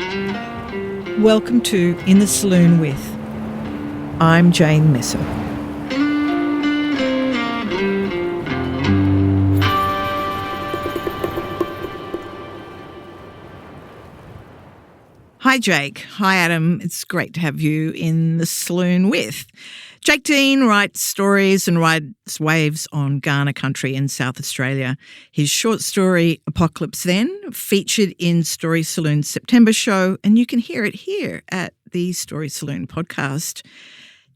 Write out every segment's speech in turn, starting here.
Welcome to In the SALOON with. I'm Jane Messer. Hi Jake. Hi Adam. It's great to have you in the SALOON with. Jake Dean writes stories and rides waves on Kaurna Country in South Australia. His short story, Apocalypse Then, featured in StorySALOON's September show, and you can hear it here at the StorySALOON Podcast.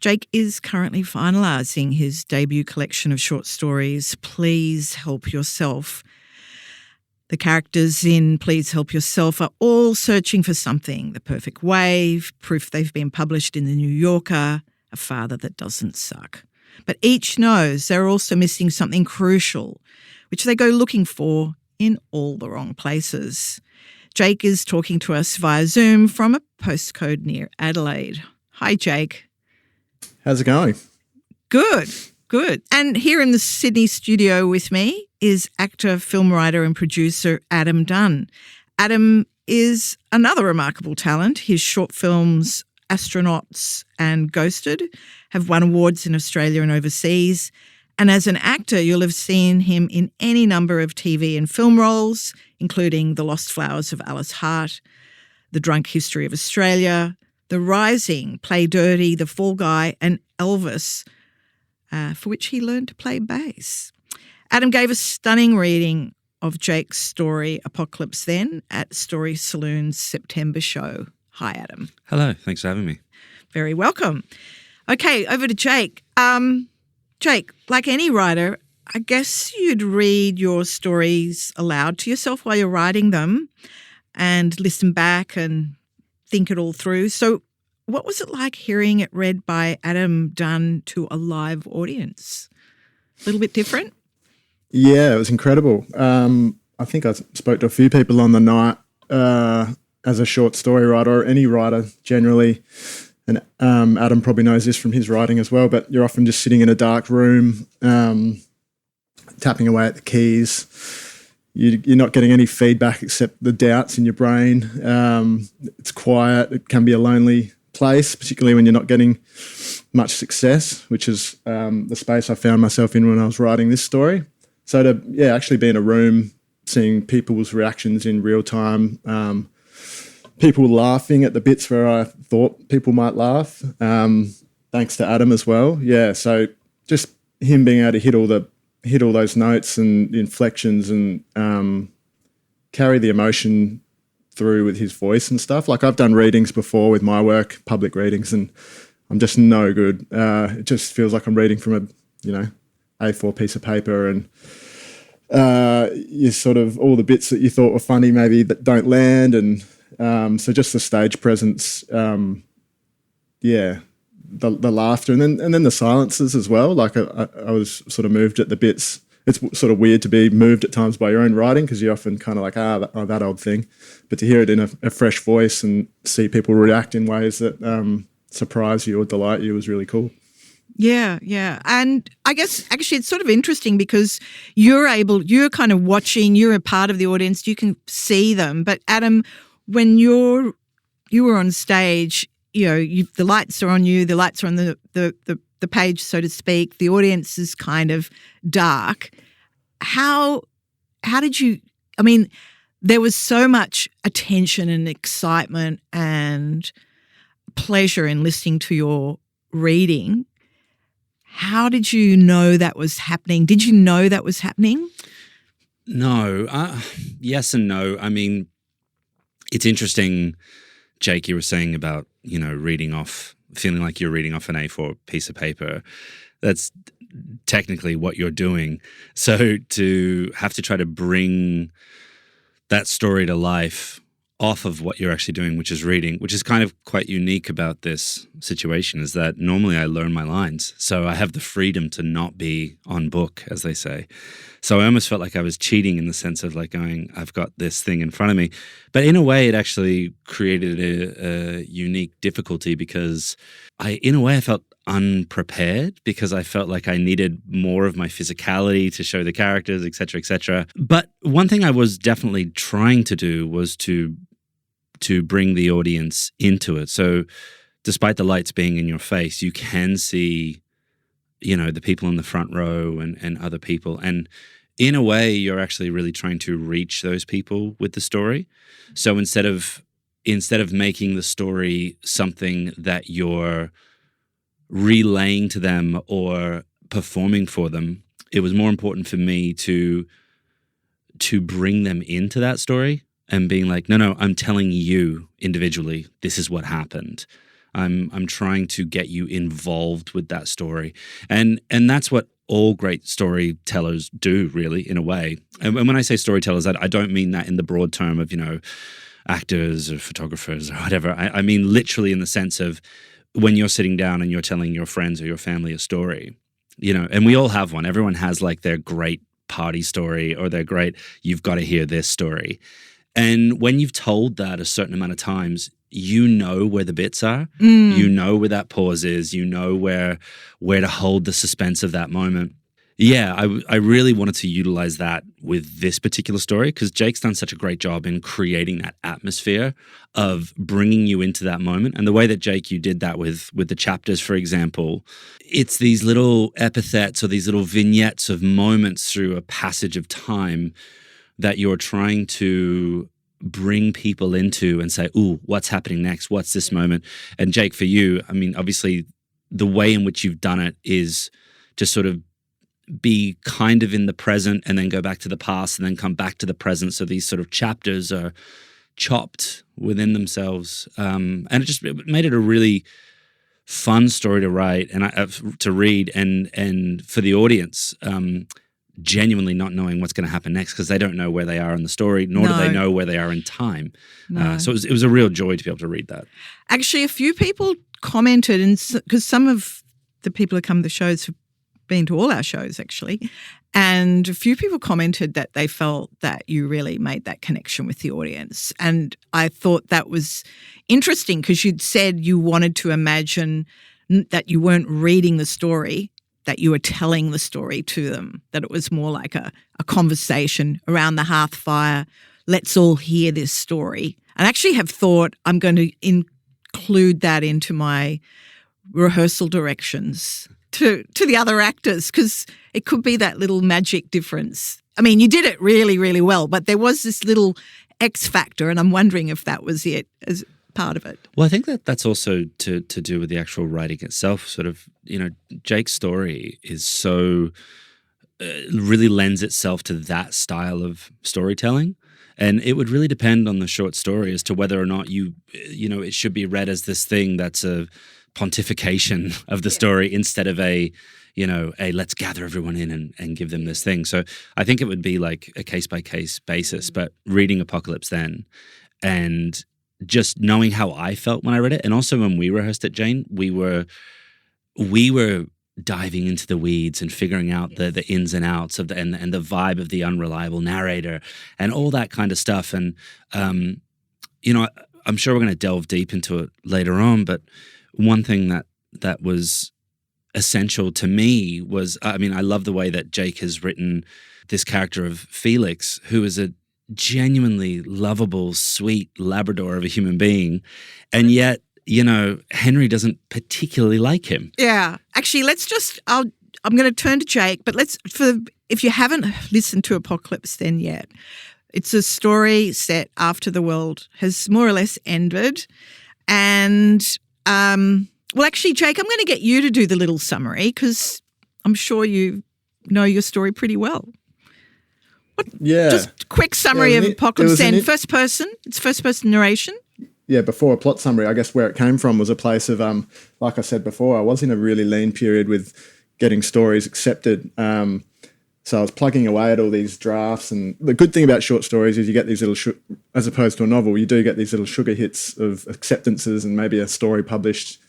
Jake is currently finalising his debut collection of short stories, Please Help Yourself. The characters in Please Help Yourself are all searching for something, the perfect wave, proof they've been published in the New Yorker, a father that doesn't suck. But each knows they're also missing something crucial, which they go looking for in all the wrong places. Jake is talking to us via Zoom from a postcode near Adelaide. Hi, Jake. How's it going? Good. And here in the Sydney studio with me is actor, film writer and producer Adam Dunn. Adam is another remarkable talent. His short films Astronauts and Ghosted have won awards in Australia and overseas. And as an actor, you'll have seen him in any number of TV and film roles, including The Lost Flowers of Alice Hart, The Drunk History of Australia, The Rising, Play Dirty, The Fall Guy, and Elvis, for which he learned to play bass. Adam gave a stunning reading of Jake's story, Apocalypse Then, at StorySALOON's September show. Hi, Adam. Hello. Thanks for having me. Very welcome. Okay, over to Jake. Jake, like any writer, I guess you'd read your stories aloud to yourself while you're writing them and listen back and think it all through. So what was it like hearing it read by Adam Dunn to a live audience? A little bit different? Yeah, it was incredible. I think I spoke to a few people on the night as a short story writer, or any writer generally, and Adam probably knows this from his writing as well, but you're often just sitting in a dark room, tapping away at the keys. You're not getting any feedback except the doubts in your brain. It's quiet. It can be a lonely place, particularly when you're not getting much success, which is the space I found myself in when I was writing this story. So to actually be in a room, seeing people's reactions in real time, people laughing at the bits where I thought people might laugh, thanks to Adam as well. Yeah, so just him being able to hit all those notes and inflections and carry the emotion through with his voice and stuff. Like I've done readings before with my work, public readings, and I'm just no good. It just feels like I'm reading from a A4 piece of paper, and you sort of all the bits that you thought were funny maybe that don't land, and so just the stage presence, the laughter, and then the silences as well. Like I was sort of moved at the bits. It's sort of weird to be moved at times by your own writing because you're often kind of like, that old thing. But to hear it in a fresh voice and see people react in ways that surprise you or delight you was really cool. Yeah. And I guess actually it's sort of interesting because you're kind of watching, you're a part of the audience, you can see them. But Adam, when you were on stage, the lights are on you, the lights are on the page, so to speak, the audience is kind of dark. How did you, there was so much attention and excitement and pleasure in listening to your reading. How did you know that was happening? Did you know that was happening? No. Yes and no. It's interesting, Jake, you were saying about, feeling like you're reading off an A4 piece of paper. That's technically what you're doing. So to have to try to bring that story to life off of what you're actually doing, which is reading, which is kind of quite unique about this situation, is that normally I learn my lines. So I have the freedom to not be on book, as they say. So I almost felt like I was cheating in the sense of like going, I've got this thing in front of me. But in a way, it actually created a unique difficulty because I felt unprepared because I felt like I needed more of my physicality to show the characters, et cetera, et cetera. But one thing I was definitely trying to do was to bring the audience into it. So despite the lights being in your face, you can see, the people in the front row and other people. And in a way, you're actually really trying to reach those people with the story. So instead of making the story something that you're relaying to them or performing for them, it was more important for me to bring them into that story and being like, no, I'm telling you individually, this is what happened. I'm trying to get you involved with that story. And that's what all great storytellers do, really, in a way. And when I say storytellers, I don't mean that in the broad term of, actors or photographers or whatever. I mean literally in the sense of when you're sitting down and you're telling your friends or your family a story, and we all have one. Everyone has like their great party story or their great, you've got to hear this story. And when you've told that a certain amount of times, you know where the bits are, you know where that pause is, you know where to hold the suspense of that moment. Yeah, I really wanted to utilize that with this particular story because Jake's done such a great job in creating that atmosphere of bringing you into that moment. And the way that, Jake, you did that with the chapters, for example, it's these little epithets or these little vignettes of moments through a passage of time that you're trying to bring people into and say, ooh, what's happening next? What's this moment? And Jake, for you, I mean, obviously the way in which you've done it is just sort of be kind of in the present and then go back to the past and then come back to the present. So these sort of chapters are chopped within themselves. And it made it a really fun story to write and to read and for the audience, genuinely not knowing what's going to happen next because they don't know where they are in the story, nor do they know where they are in time. No. So it was a real joy to be able to read that. Actually, a few people commented, and because some of the people who come to the shows have been to all our shows, actually, and a few people commented that they felt that you really made that connection with the audience. And I thought that was interesting because you'd said you wanted to imagine that you weren't reading the story, that you were telling the story to them, that it was more like a conversation around the hearth fire. Let's all hear this story. And I actually have thought I'm going to include that into my rehearsal directions to the other actors because it could be that little magic difference. I mean, you did it really, really well, but there was this little X factor, and I'm wondering if that was it as part of it. Well, I think that's also to do with the actual writing itself. Sort of, Jake's story is so really lends itself to that style of storytelling. And it would really depend on the short story as to whether or not it should be read as this thing that's a pontification of the story instead of a let's gather everyone in and give them this thing. So I think it would be like a case-by-case basis, but reading Apocalypse Then and just knowing how I felt when I read it. And also when we rehearsed it, Jane, we were diving into the weeds and figuring out the ins and outs of and the vibe of the unreliable narrator and all that kind of stuff. And, I'm sure we're going to delve deep into it later on, but one thing that was essential to me was, I love the way that Jake has written this character of Felix, who is a genuinely lovable, sweet Labrador of a human being. And yet, Henry doesn't particularly like him. Yeah. Actually, I'm going to turn to Jake, but if you haven't listened to Apocalypse Then yet, it's a story set after the world has more or less ended. And, well, actually, Jake, I'm going to get you to do the little summary because I'm sure you know your story pretty well. Yeah. Just a quick summary of Apocalypse Then. First person. It's first person narration. Yeah, before a plot summary, I guess where it came from was a place of, like I said before, I was in a really lean period with getting stories accepted. So I was plugging away at all these drafts. And the good thing about short stories is you get these little, as opposed to a novel, you do get these little sugar hits of acceptances and maybe a story published,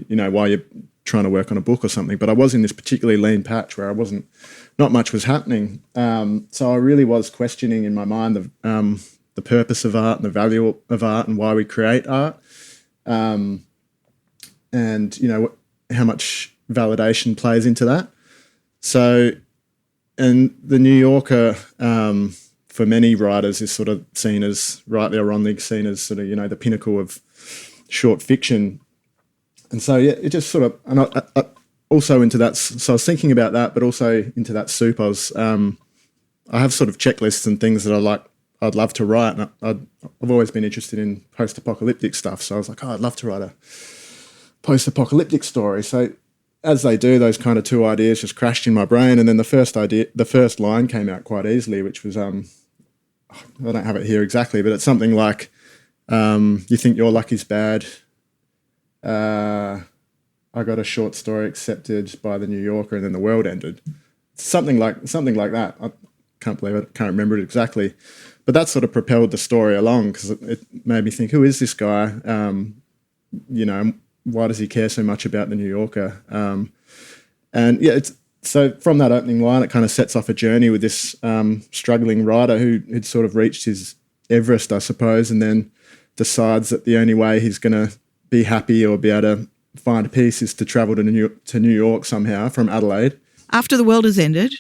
while you're trying to work on a book or something. But I was in this particularly lean patch where not much was happening. So I really was questioning in my mind the purpose of art and the value of art and why we create art. And, how much validation plays into that. So, and the New Yorker for many writers is sort of seen as, rightly or wrongly, seen as sort of, you know, the pinnacle of short fiction. And so, yeah, it just sort of, and I also into that, so I was thinking about that, but also into that soup, I have sort of checklists and things that I'd love to write. And I've always been interested in post-apocalyptic stuff. So I was like, I'd love to write a post-apocalyptic story. So as they do, those kind of two ideas just crashed in my brain. And then the first line came out quite easily, which was, I don't have it here exactly, but it's something like, you think your luck is bad. I got a short story accepted by the New Yorker and then the world ended. Something like that. I can't believe it. Can't remember it exactly. But that sort of propelled the story along because it made me think, who is this guy? You know, why does he care so much about the New Yorker? And yeah, so from that opening line, it kind of sets off a journey with this struggling writer who had sort of reached his Everest, I suppose, and then decides that the only way he's going to be happy or be able to find peace is to travel to New York somehow from Adelaide. After the world has ended,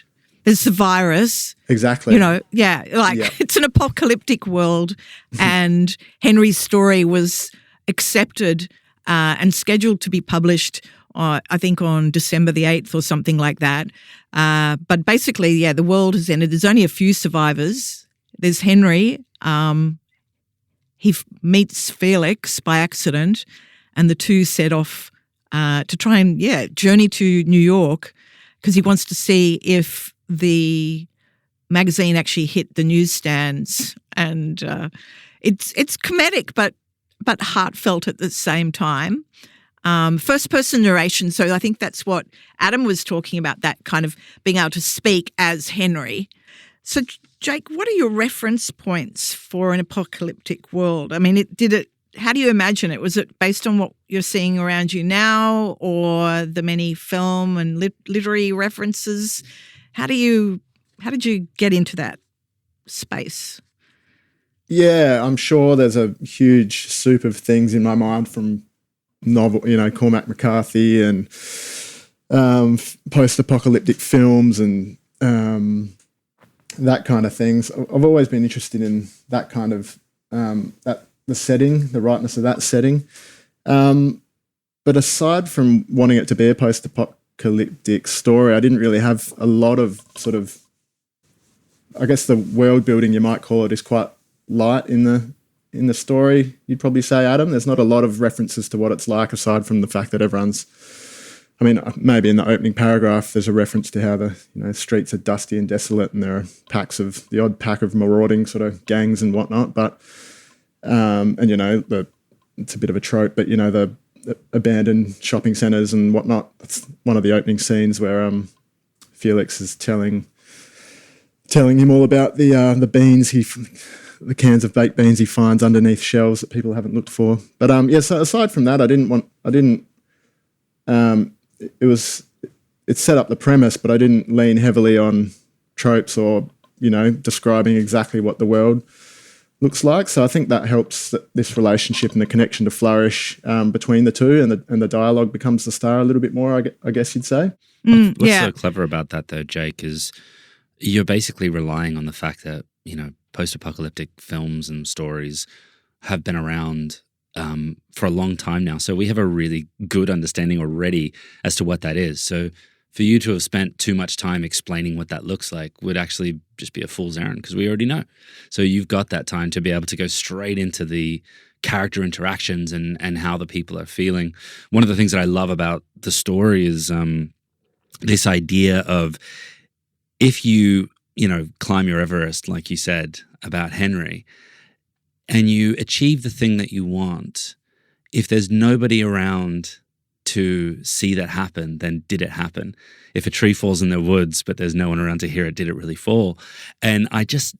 there's the virus. Exactly. You know, it's an apocalyptic world, and Henry's story was accepted and scheduled to be published, I think, on December the 8th or something like that. But basically, the world has ended. There's only a few survivors. There's Henry. He meets Felix by accident, and the two set off to try and, journey to New York because he wants to see if the magazine actually hit the newsstands. And it's comedic but heartfelt at the same time. First-person narration, so I think that's what Adam was talking about, that kind of being able to speak as Henry. So, Jake, what are your reference points for an apocalyptic world? I mean, how do you imagine it? Was it based on what you're seeing around you now or the many film and literary references? How did you get into that space? Yeah, I'm sure there's a huge soup of things in my mind from novel, you know, Cormac McCarthy and post-apocalyptic films and that kind of things. I've always been interested in that kind of the setting, the rightness of that setting. But aside from wanting it to be a post-apocalyptic story, I didn't really have a lot of sort of, I guess the world building, you might call it, is quite light in the story. You'd probably say, Adam, there's not a lot of references to what it's like aside from the fact that everyone's, I mean, maybe in the opening paragraph there's a reference to how the streets are dusty and desolate and there are the odd pack of marauding sort of gangs and whatnot. But and it's a bit of a trope, but the abandoned shopping centres and whatnot. That's one of the opening scenes where Felix is telling him all about the beans the cans of baked beans he finds underneath shelves that people haven't looked for. But so aside from that, it set up the premise, but I didn't lean heavily on tropes or, describing exactly what the world looks like. So I think that helps this relationship and the connection to flourish between the two, and the dialogue becomes the star a little bit more, I guess you'd say. What's so clever about that, though, Jake, is you're basically relying on the fact that, post-apocalyptic films and stories have been around for a long time now. So we have a really good understanding already as to what that is. So for you to have spent too much time explaining what that looks like would actually just be a fool's errand because we already know. So you've got that time to be able to go straight into the character interactions and how the people are feeling. One of the things that I love about the story is this idea of if you climb your Everest, like you said about Henry, and you achieve the thing that you want, if there's nobody around to see that happen, then did it happen? If a tree falls in the woods, but there's no one around to hear it, did it really fall? And I just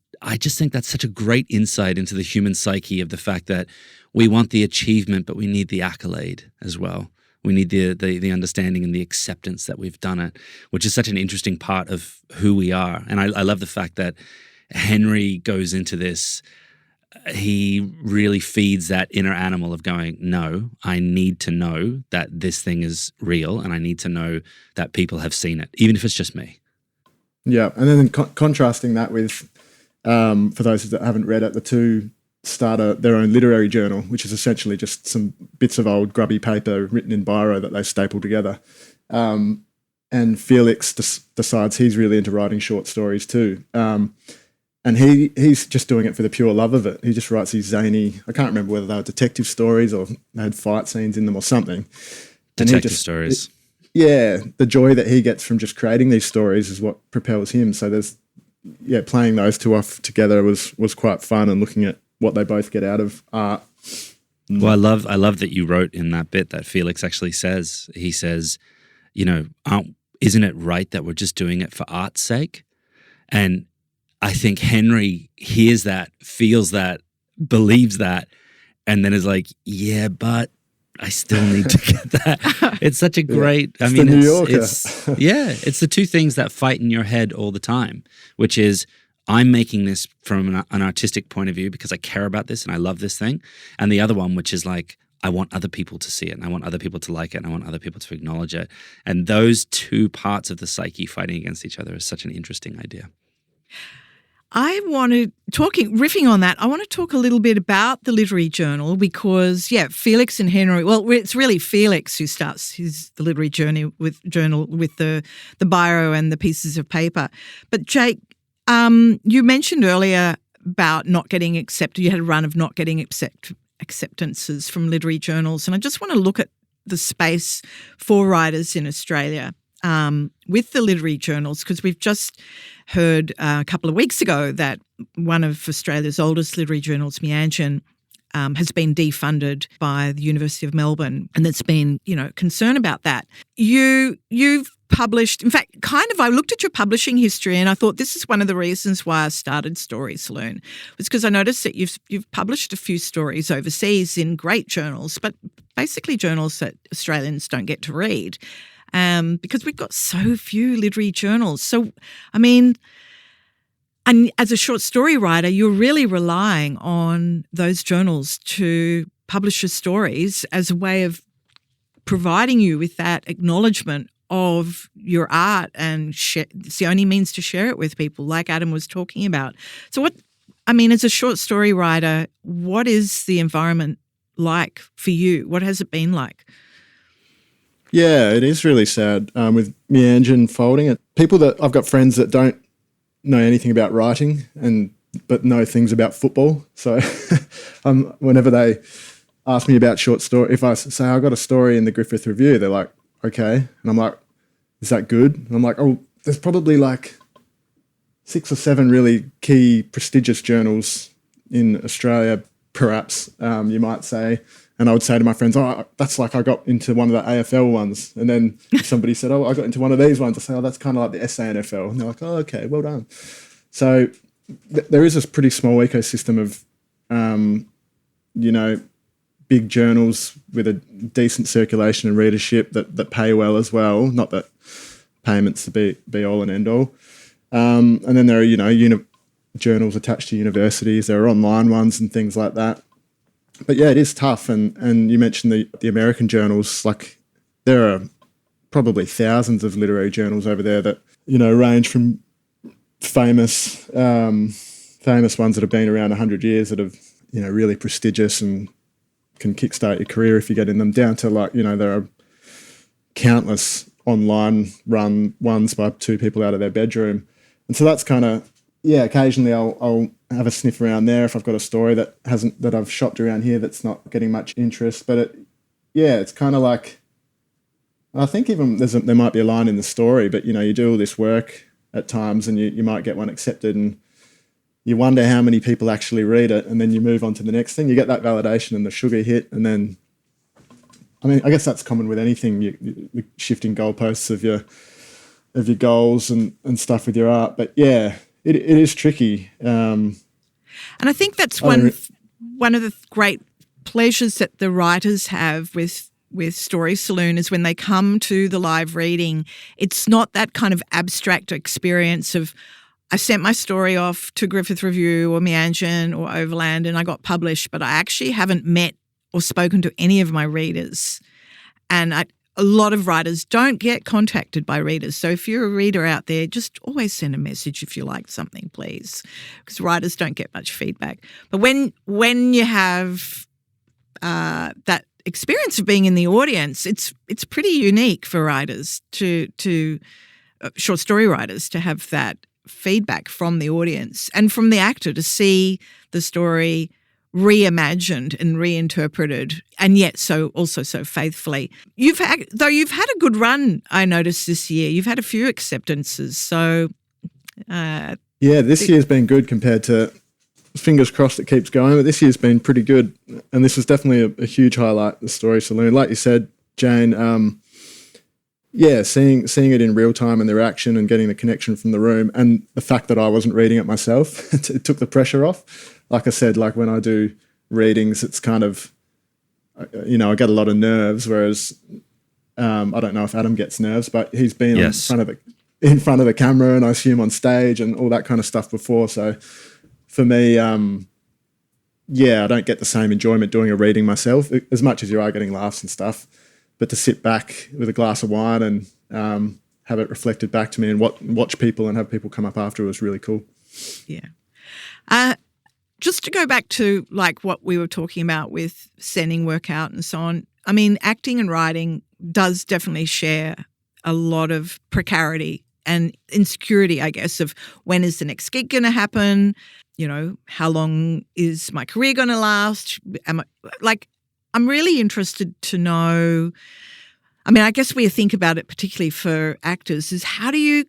think that's such a great insight into the human psyche of the fact that we want the achievement, but we need the accolade as well. We need the understanding and the acceptance that we've done it, which is such an interesting part of who we are. And I love the fact that Henry goes into this, he really feeds that inner animal of going, no, I need to know that this thing is real and I need to know that people have seen it, even if it's just me. Yeah, and then contrasting that with For those that haven't read it, the two start their own literary journal, which is essentially just some bits of old grubby paper written in biro that they staple together. And Felix decides he's really into writing short stories too. And he's just doing it for the pure love of it. He just writes these zany, I can't remember whether they were detective stories or they had fight scenes in them or something. Detective stories. Yeah, the joy that he gets from just creating these stories is what propels him. So playing those two off together was quite fun, and looking at what they both get out of art. Well, I love that you wrote in that bit that Felix actually says, he says, isn't it right that we're just doing it for art's sake? And I think Henry hears that, feels that, believes that, and then is like, yeah, but I still need to get that. It's such a great, it's the New Yorker. It's the two things that fight in your head all the time, which is I'm making this from an artistic point of view because I care about this and I love this thing. And the other one, which is like, I want other people to see it and I want other people to like it and I want other people to acknowledge it. And those two parts of the psyche fighting against each other is such an interesting idea. Riffing on that, I want to talk a little bit about the literary journal because, Felix and Henry, well, it's really Felix who starts the literary journey with the biro and the pieces of paper. But Jake, you mentioned earlier about not getting accepted. You had a run of not getting acceptances from literary journals. And I just want to look at the space for writers in Australia with the literary journals, because we've just heard a couple of weeks ago that one of Australia's oldest literary journals, Meanjin, has been defunded by the University of Melbourne, and there's been, concern about that. You've published, in fact, I looked at your publishing history and I thought this is one of the reasons why I started StorySALOON, was because I noticed that you've published a few stories overseas in great journals, but basically journals that Australians don't get to read. Because we've got so few literary journals. So, and as a short story writer, you're really relying on those journals to publish your stories as a way of providing you with that acknowledgement of your art, and it's the only means to share it with people, like Adam was talking about. So as a short story writer, what is the environment like for you? What has it been like? Yeah, it is really sad with Meanjin folding it. I've got friends that don't know anything about writing but know things about football. So whenever they ask me about short story, if I say I got a story in the Griffith Review, they're like, okay. And I'm like, is that good? And I'm like, oh, there's probably like 6 or 7 really key prestigious journals in Australia, perhaps, you might say. And I would say to my friends, oh, that's like I got into one of the AFL ones. And then if somebody said, oh, I got into one of these ones, I say, oh, that's kind of like the SANFL. And they're like, oh, okay, well done. So there is this pretty small ecosystem of, big journals with a decent circulation and readership that pay well as well. Not that payments to be all and end all. And then there are, journals attached to universities. There are online ones and things like that. But yeah, it is tough. And you mentioned the American journals. Like, there are probably thousands of literary journals over there that, range from famous ones that have been around 100 years that have, really prestigious and can kickstart your career if you get in them, down to there are countless online run ones by 2 people out of their bedroom. And so that's kind of, occasionally I'll have a sniff around there if I've got a story that I've shopped around here that's not getting much interest. But it's kind of like, I think even there might be a line in the story, but you do all this work at times and you might get one accepted and you wonder how many people actually read it, and then you move on to the next thing. You get that validation and the sugar hit, and then, I guess that's common with anything, the shifting goalposts of your goals and stuff with your art. But yeah, it is tricky. And I think that's one of the great pleasures that the writers have with StorySALOON is when they come to the live reading, it's not that kind of abstract experience of, I sent my story off to Griffith Review or Meanjin or Overland and I got published, but I actually haven't met or spoken to any of my readers. And a lot of writers don't get contacted by readers. So if you're a reader out there, just always send a message if you like something, please, because writers don't get much feedback. But when you have that experience of being in the audience, it's pretty unique for writers to short story writers to have that feedback from the audience and from the actor to see the story reimagined and reinterpreted, and yet also so faithfully. You've had a good run, I noticed this year. You've had a few acceptances, so this year's been good compared to, fingers crossed it keeps going, but this year's been pretty good, and this was definitely a huge highlight. The Story Saloon, like you said, Jane. Seeing it in real time and the reaction and getting the connection from the room, and the fact that I wasn't reading it myself, it took the pressure off. Like I said, like when I do readings, it's kind of, I get a lot of nerves, whereas I don't know if Adam gets nerves, but he's been in front of the camera and I assume on stage and all that kind of stuff before. So for me, I don't get the same enjoyment doing a reading myself, as much as you are getting laughs and stuff. But to sit back with a glass of wine and have it reflected back to me and watch people and have people come up after was really cool. Yeah. Just to go back to like what we were talking about with sending work out and so on, I mean, acting and writing does definitely share a lot of precarity and insecurity, I guess, of when is the next gig going to happen? How long is my career going to last? I'm really interested to know, I mean, I guess we think about it particularly for actors is how do you,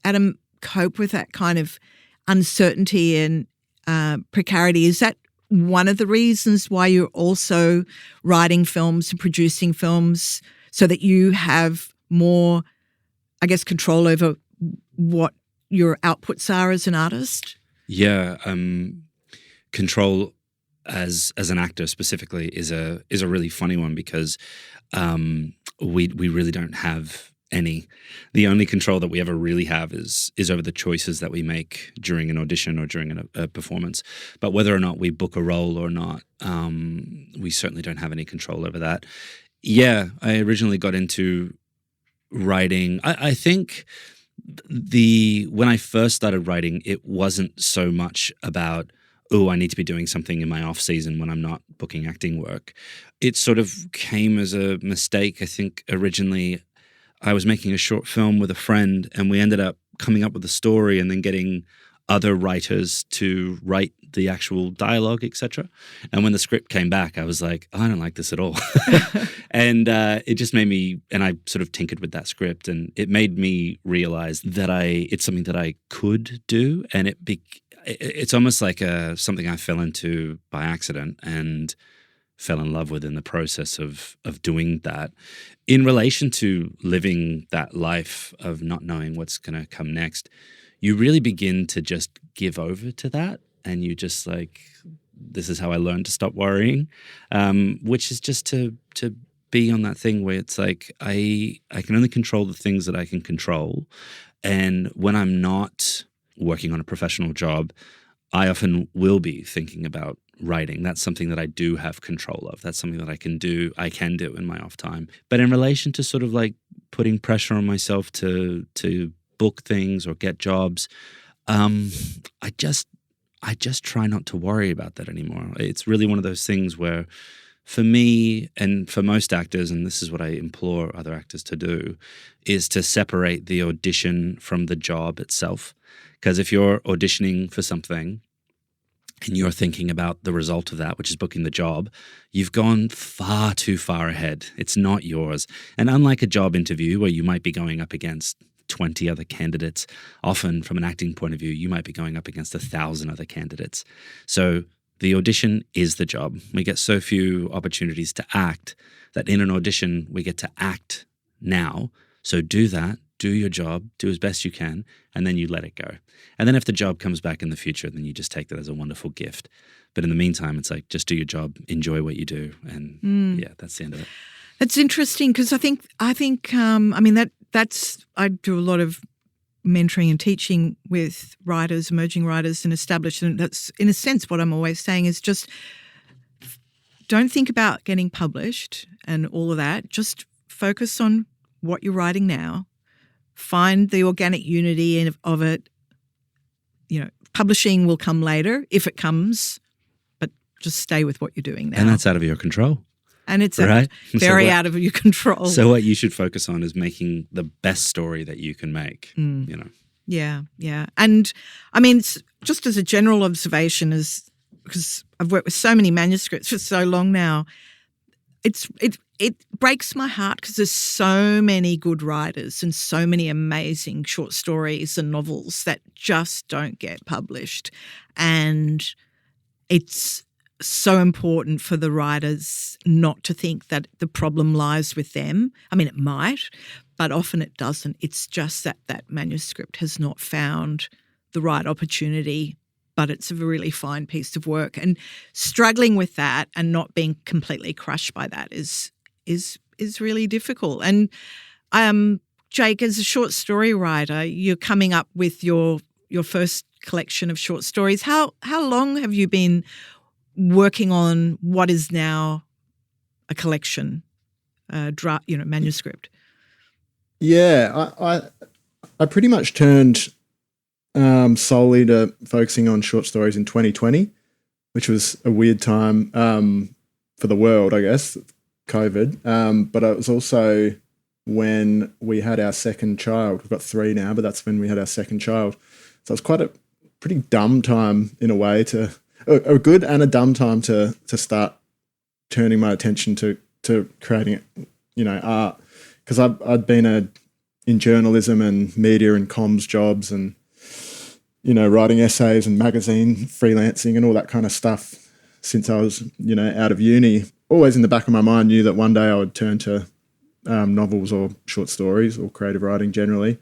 Adam, cope with that kind of uncertainty and precarity? Is that one of the reasons why you're also writing films and producing films so that you have more, I guess, control over what your outputs are as an artist? Yeah, control as an actor specifically is a really funny one because we really don't have any. The only control that we ever really have is over the choices that we make during an audition or during a performance. But whether or not we book a role or not, we certainly don't have any control over that. Yeah, I originally got into writing. I think when I first started writing, it wasn't so much about, I need to be doing something in my off season when I'm not booking acting work. It sort of came as a mistake. I think originally I was making a short film with a friend and we ended up coming up with a story and then getting other writers to write the actual dialogue, etc. And when the script came back, I was like, I don't like this at all. And it just made me, and I sort of tinkered with that script and it made me realize that it's something that I could do. And it's almost like something I fell into by accident and fell in love with in the process of doing that. In relation to living that life of not knowing what's going to come next, you really begin to just give over to that. And you just like, this is how I learned to stop worrying, which is just to be on that thing where it's like, I can only control the things that I can control. And when I'm not working on a professional job, I often will be thinking about writing. That's something that I do have control of. That's something that I can do in my off time. But in relation to sort of like putting pressure on myself to book things or get jobs, I just try not to worry about that anymore. It's really one of those things where for me and for most actors, and this is what I implore other actors to do, is to separate the audition from the job itself. Because if you're auditioning for something and you're thinking about the result of that, which is booking the job, you've gone far too far ahead. It's not yours. And unlike a job interview where you might be going up against 20 other candidates, often from an acting point of view, you might be going up against 1,000 other candidates. So the audition is the job. We get so few opportunities to act that in an audition, we get to act now. So do that. Do your job, do as best you can, and then you let it go. And then if the job comes back in the future, then you just take that as a wonderful gift. But in the meantime, it's like, just do your job, enjoy what you do. And yeah, that's the end of it. It's interesting because I think that's I do a lot of mentoring and teaching with writers, emerging writers and established. And that's in a sense what I'm always saying is just don't think about getting published and all of that. Just focus on what you're writing now. Find the organic unity of it. Publishing will come later if it comes, but just stay with what you're doing now. And that's out of your control. And it's right? very out of your control. So what you should focus on is making the best story that you can make, Yeah. And I mean, just as a general observation, because I've worked with so many manuscripts for so long now, it breaks my heart because there's so many good writers and so many amazing short stories and novels that just don't get published. And it's so important for the writers not to think that the problem lies with them. I mean, it might, but often it doesn't. It's just that manuscript has not found the right opportunity, but it's a really fine piece of work. And struggling with that and not being completely crushed by that is really difficult. And Jake, as a short story writer, you're coming up with your first collection of short stories. How long have you been working on what is now a collection, manuscript? Yeah, I pretty much turned solely to focusing on short stories in 2020, which was a weird time for the world, I guess, COVID. But it was also when we had our second child. We've got 3 now, but that's when we had our second child. So it was quite a pretty dumb time in a way a good and a dumb time to start turning my attention to creating, art, because I'd been in journalism and media and comms jobs and, writing essays and magazine freelancing and all that kind of stuff since I was, out of uni. Always in the back of my mind knew that one day I would turn to novels or short stories or creative writing generally.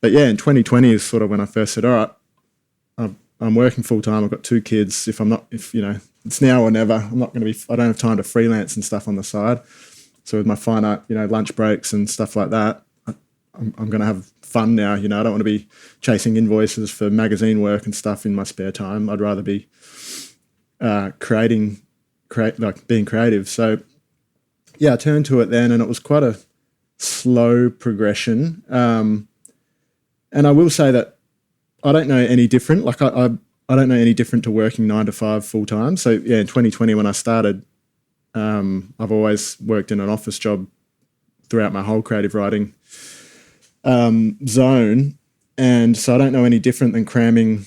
But yeah, in 2020 is sort of when I first said, all right, I'm working full time. I've got 2 kids. If it's now or never. I don't have time to freelance and stuff on the side. So with my finite, lunch breaks and stuff like that, I'm going to have fun now. I don't want to be chasing invoices for magazine work and stuff in my spare time. I'd rather be being creative. So yeah, I turned to it then, and it was quite a slow progression. And I will say that I don't know any different. Like I don't know any different to working 9 to 5 full time. So yeah, in 2020 when I started, I've always worked in an office job throughout my whole creative writing zone, and so I don't know any different than cramming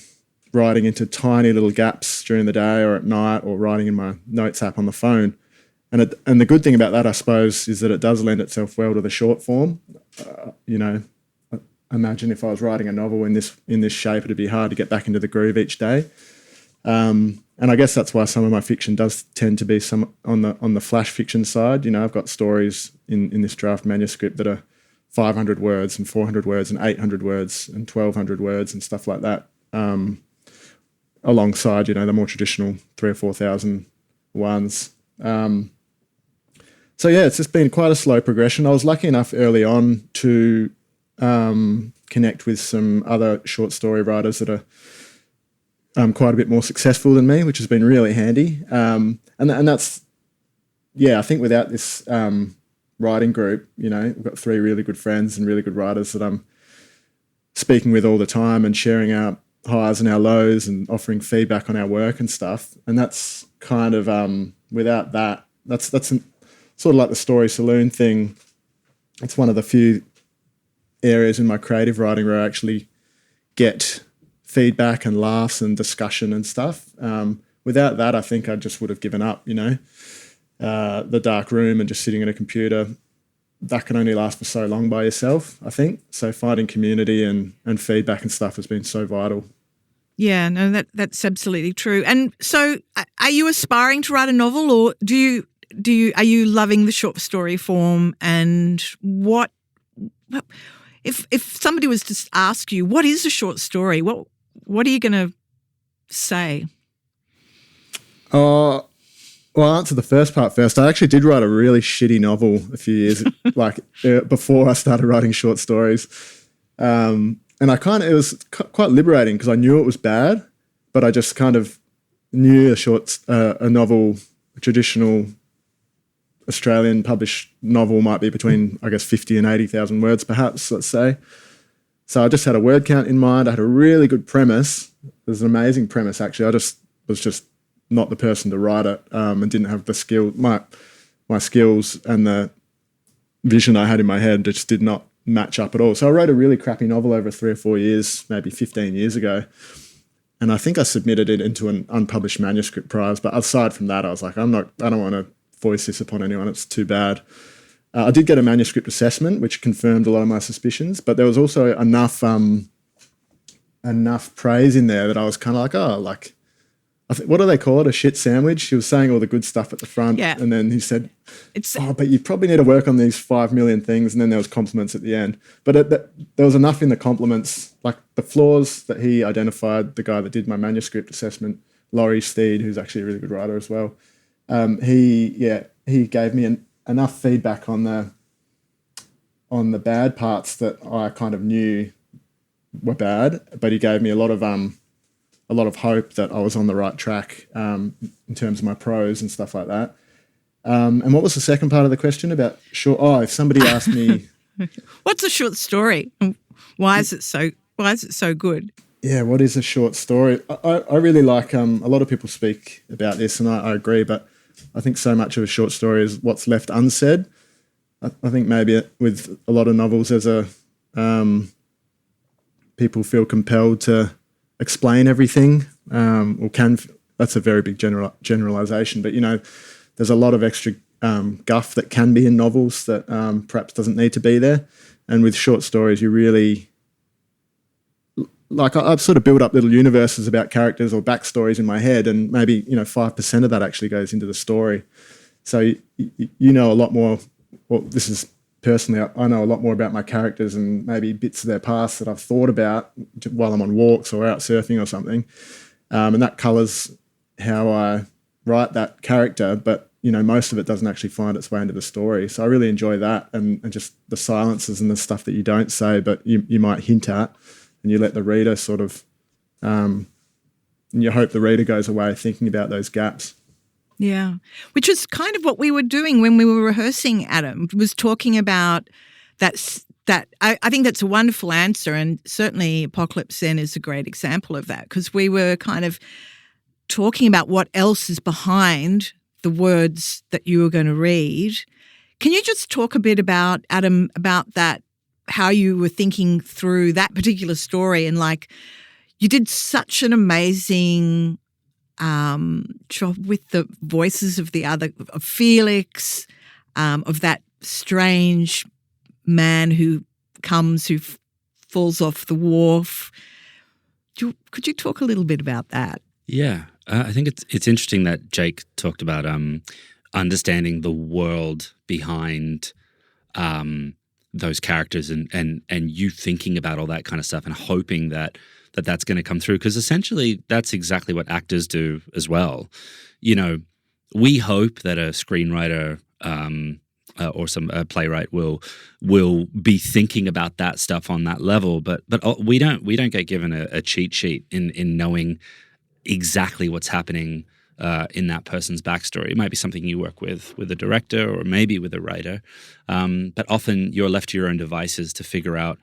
writing into tiny little gaps during the day or at night, or writing in my notes app on the phone. And the good thing about that, I suppose, is that it does lend itself well to the short form. Imagine if I was writing a novel in this shape, it'd be hard to get back into the groove each day. And I guess that's why some of my fiction does tend to be some on the flash fiction side. I've got stories in this draft manuscript that are 500 words and 400 words and 800 words and 1,200 words and stuff like that, alongside, the more traditional 3,000 or 4,000 ones. So yeah, it's just been quite a slow progression. I was lucky enough early on to connect with some other short story writers that are quite a bit more successful than me, which has been really handy. And that's, yeah, I think without this writing group, we've got 3 really good friends and really good writers that I'm speaking with all the time and sharing our highs and our lows and offering feedback on our work and stuff. And that's kind of, without that, that's sort of like the StorySALOON thing. It's one of the few areas in my creative writing where I actually get feedback and laughs and discussion and stuff. Without that, I think I just would have given up, the dark room and just sitting at a computer. That can only last for so long by yourself, I think. So finding community and feedback and stuff has been so vital. Yeah, no, that's absolutely true. And so are you aspiring to write a novel, or are you loving the short story form? And what if somebody was to ask you, what is a short story? What are you going to say? Well, I'll answer the first part first. I actually did write a really shitty novel a few years before I started writing short stories. And it was quite liberating because I knew it was bad, but I just kind of knew a novel, a traditional Australian published novel might be between, I guess, 50 and 80,000 words, perhaps, let's say. So I just had a word count in mind. I had a really good premise. It was an amazing premise, actually. I just was just not the person to write it, and didn't have the skill. My skills and the vision I had in my head just did not match up at all. So I wrote a really crappy novel over 3 or 4 years, maybe 15 years ago. And I think I submitted it into an unpublished manuscript prize. But aside from that, I was like, I don't want to voice this upon anyone. It's too bad. I did get a manuscript assessment, which confirmed a lot of my suspicions. But there was also enough praise in there that I was kind of like, what do they call it? A shit sandwich. He was saying all the good stuff at the front. Yeah. And then he said, but you probably need to work on these 5 million things. And then there was compliments at the end. But there was enough in the compliments, like the flaws that he identified, the guy that did my manuscript assessment, Laurie Steed, who's actually a really good writer as well. He gave me enough feedback on the bad parts that I kind of knew were bad, but he gave me a lot of hope that I was on the right track in terms of my prose and stuff like that. And what was the second part of the question about short? Oh, if somebody asked me, what's a short story? Why is it so good? Yeah, what is a short story? I really like. A lot of people speak about this, and I agree. But I think so much of a short story is what's left unsaid. I think maybe with a lot of novels, there's people feel compelled to explain everything, or can. That's a very big generalization, but there's a lot of extra guff that can be in novels that perhaps doesn't need to be there. And with short stories, you really, like, I've sort of built up little universes about characters or backstories in my head, and maybe 5% of that actually goes into the story. So you know a lot more. Well, this is personally, I know a lot more about my characters and maybe bits of their past that I've thought about while I'm on walks or out surfing or something, and that colours how I write that character. But most of it doesn't actually find its way into the story. So I really enjoy that, and just the silences and the stuff that you don't say but you might hint at, and you let the reader sort of, and you hope the reader goes away thinking about those gaps. Yeah, which is kind of what we were doing when we were rehearsing, Adam, was talking about that. I think that's a wonderful answer, and certainly Apocalypse Zen is a great example of that, because we were kind of talking about what else is behind the words that you were going to read. Can you just talk a bit about, Adam, about that, how you were thinking through that particular story? And you did such an amazing job with the voices of of Felix, of that strange man who falls off the wharf. Could you talk a little bit about that? Yeah, I think it's interesting that Jake talked about understanding the world behind those characters and you thinking about all that kind of stuff and hoping that's going to come through, because essentially that's exactly what actors do as well. We hope that a screenwriter or some playwright will be thinking about that stuff on that level, but we don't get given a cheat sheet in knowing exactly what's happening in that person's backstory. It might be something you work with a director or maybe with a writer, but often you're left to your own devices to figure out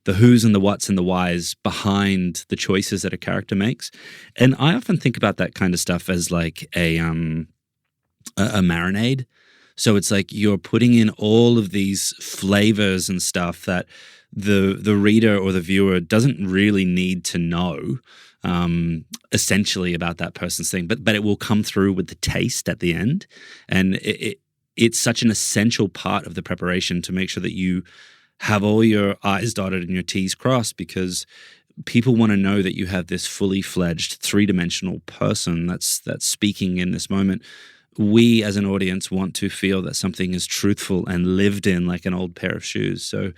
the who's and the what's and the whys behind the choices that a character makes. And I often think about that kind of stuff as like a marinade. So it's like you're putting in all of these flavors and stuff that the reader or the viewer doesn't really need to know essentially about that person's thing, but it will come through with the taste at the end. And it's such an essential part of the preparation to make sure that you have all your I's dotted and your T's crossed, because people want to know that you have this fully fledged 3-dimensional person that's speaking in this moment. We as an audience want to feel that something is truthful and lived in like an old pair of shoes. So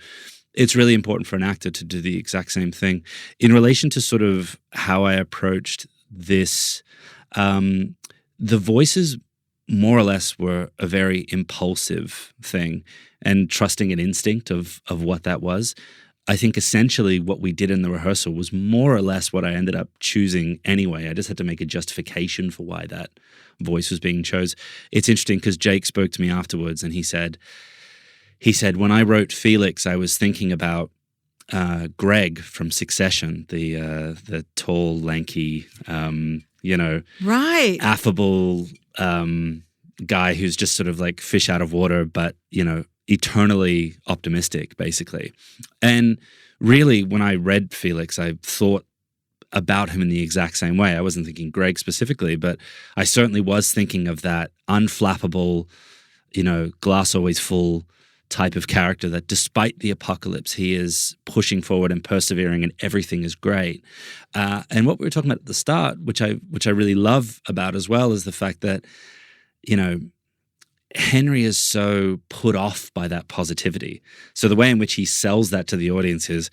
it's really important for an actor to do the exact same thing. In relation to sort of how I approached this, the voices more or less were a very impulsive thing, and trusting an instinct of what that was. I think essentially what we did in the rehearsal was more or less what I ended up choosing anyway. I just had to make a justification for why that voice was being chose. It's interesting because Jake spoke to me afterwards and he said, when I wrote Felix, I was thinking about Greg from Succession, the tall, lanky, Right. affable guy who's just sort of like fish out of water, but, eternally optimistic, basically. And really, when I read Felix, I thought about him in the exact same way. I wasn't thinking Greg specifically, but I certainly was thinking of that unflappable, glass always full type of character that despite the apocalypse, he is pushing forward and persevering and everything is great. And what we were talking about at the start, which I really love about as well, is the fact that, Henry is so put off by that positivity. So the way in which he sells that to the audience is,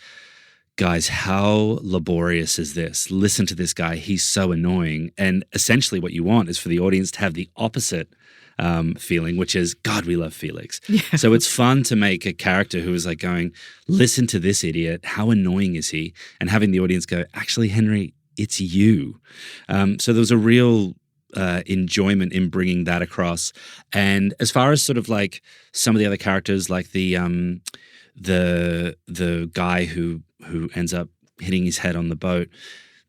guys, how laborious is this? Listen to this guy. He's so annoying. And essentially what you want is for the audience to have the opposite feeling, which is, God, we love Felix. Yeah. So it's fun to make a character who is like going, listen to this idiot. How annoying is he? And having the audience go, actually, Henry, it's you. So there was a real enjoyment in bringing that across. And as far as sort of like some of the other characters, like the guy who ends up hitting his head on the boat,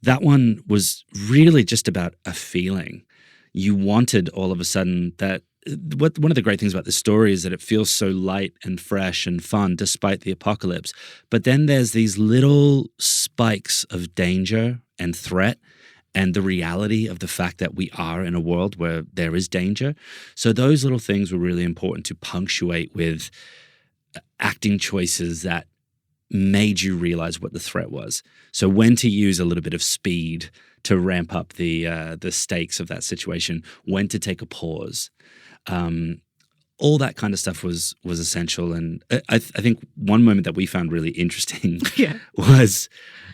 that one was really just about a feeling. You wanted all of a sudden that one of the great things about this story is that it feels so light and fresh and fun despite the apocalypse. But then there's these little spikes of danger and threat and the reality of the fact that we are in a world where there is danger. So those little things were really important to punctuate with acting choices that made you realize what the threat was. So when to use a little bit of speed to ramp up the stakes of that situation, when to take a pause. All that kind of stuff was essential. And I think one moment that we found really interesting was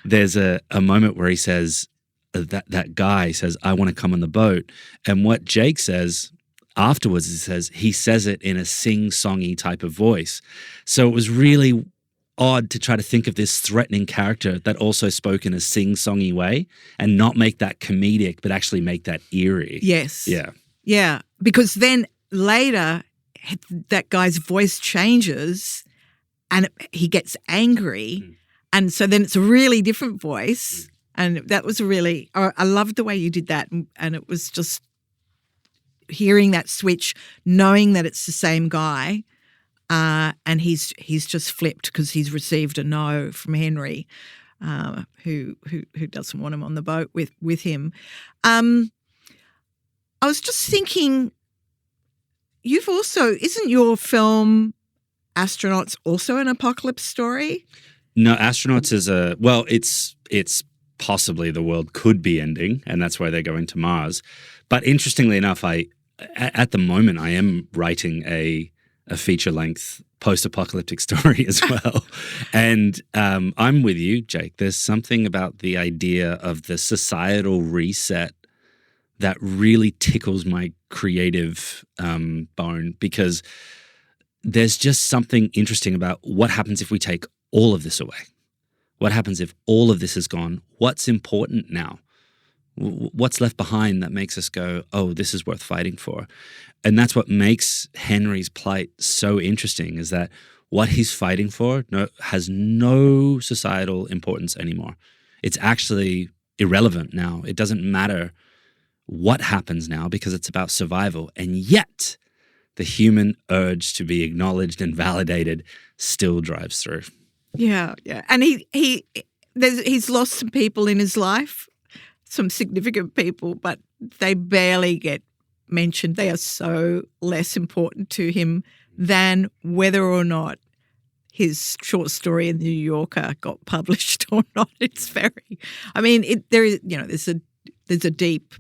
there's a moment where he says, that guy says, I want to come on the boat. And what Jake says afterwards, he says it in a sing-songy type of voice. So it was really odd to try to think of this threatening character that also spoke in a sing-songy way and not make that comedic, but actually make that eerie. Yes. Yeah. Yeah. Because then later, that guy's voice changes and he gets angry. Mm. And so then it's a really different voice. Mm. And that was I loved the way you did that. And it was just hearing that switch, knowing that it's the same guy. And he's just flipped because he's received a no from Henry, who doesn't want him on the boat with him. I was just thinking, isn't your film Astronauts also an apocalypse story? No, Astronauts is it's possibly the world could be ending, and that's why they're going to Mars. But interestingly enough, at the moment I am writing a feature-length post-apocalyptic story as well. And I'm with you, Jake. There's something about the idea of the societal reset that really tickles my creative bone, because there's just something interesting about what happens if we take all of this away. What happens if all of this is gone? What's important now? What's left behind that makes us go, oh, this is worth fighting for? And that's what makes Henry's plight so interesting, is that what he's fighting for has no societal importance anymore. It's actually irrelevant now. It doesn't matter what happens now because it's about survival. And yet the human urge to be acknowledged and validated still drives through. Yeah, yeah. And he's lost some people in his life, some significant people, but they barely get mentioned. They are so less important to him than whether or not his short story in the New Yorker got published or not. It's there's a deep